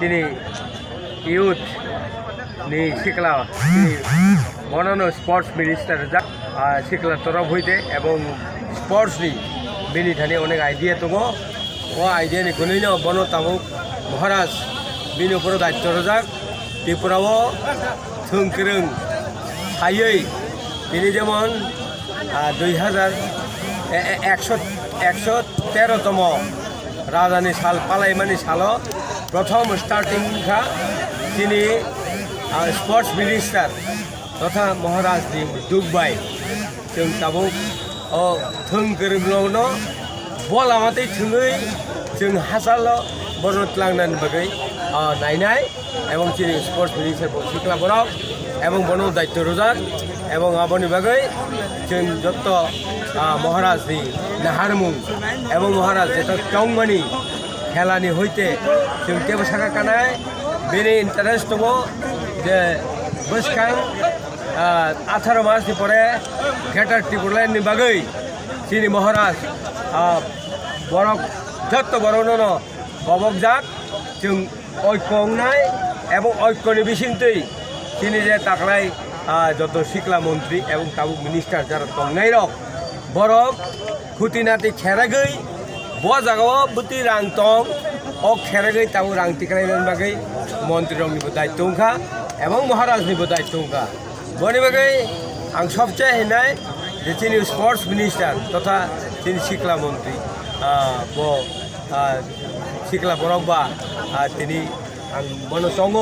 তিনি youth ni sikla বনানো sports minister যা sikla তরফ হইতে এবং স্পোর্টস নি বেনি থানি অনেক আইডিয়া দङ ও আইডিয়া নি গুনैनो বন তাमुक মহারাজ बिनि উপর দায়িত্ব রজাক ত্রিপুরাও থংকরং হাयै তিনি যেমন 2113তম রাজধানী সাল পালাইমানি সাল প্রথম স্টার্টিং খা তিনি स्पोर्ट्स मिनिस्टार तथा महाराज दुबबाय जों तामुक थों गोरोंल' बल आमाते थोङै जों हासाल बरनत लांनानै बागै नायनाय एवं जोंनि स्पोर्ट्स मिनिस्टार सिख्ला बरक एवं बन दायित्व रजाक एवं आबनि बागै जों जत महाराजनि नाहारमुं एवं महाराज जत चौमानि खेलानि हইতে जों केबो साखा कानाय बेनि इन्टारेस्ट दङ যে বসকাং 18 মাসनि পরে গ্রেটার ত্রিপুরাनि बागै जोंनि महाराज बरक जत बरनन बबकजाक जों ऐक्यंनाय एवं ऐक्यनि बिसिंतै जोंनि जे दाख्लै जत सिख्ला मन्त्री एवं तामुक मिनिस्टार जारा दंनाय रक बरक खुटिनाति खेरागै ब जागाव बुति रां दं अ खेरागै तामुक रां टिक्रायनायनि बागै मन्त्री रंनिबो दायित्व दंखा एवं महाराजनिबो दायित्व दंखा बनि बागै आं सबसे हैनाय जे जोंनि स्पोर्ट्स मिनिस्टार तथा जोंनि सिख्ला मन्त्री ब सिख्ला बरक बा তিনি बन दङ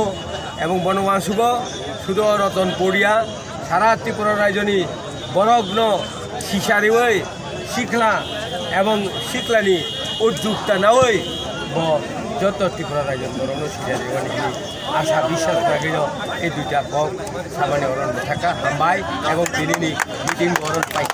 एवं बन वासुग सुद रतन पड़िया सारा त्रिपुरा रायजोनि बरकन सिसारिवै सिख्ला एवं सिख्लानि उद्योक्ता नावै ब যত ত্রিপুরা রাজ্য বরণ সিজারি আশা বিশ্বাস রাখিল এই দুইটা কক সামান্য অরণ্য থাকা হামবাই এবং তিনি মিটিং বরণ পাই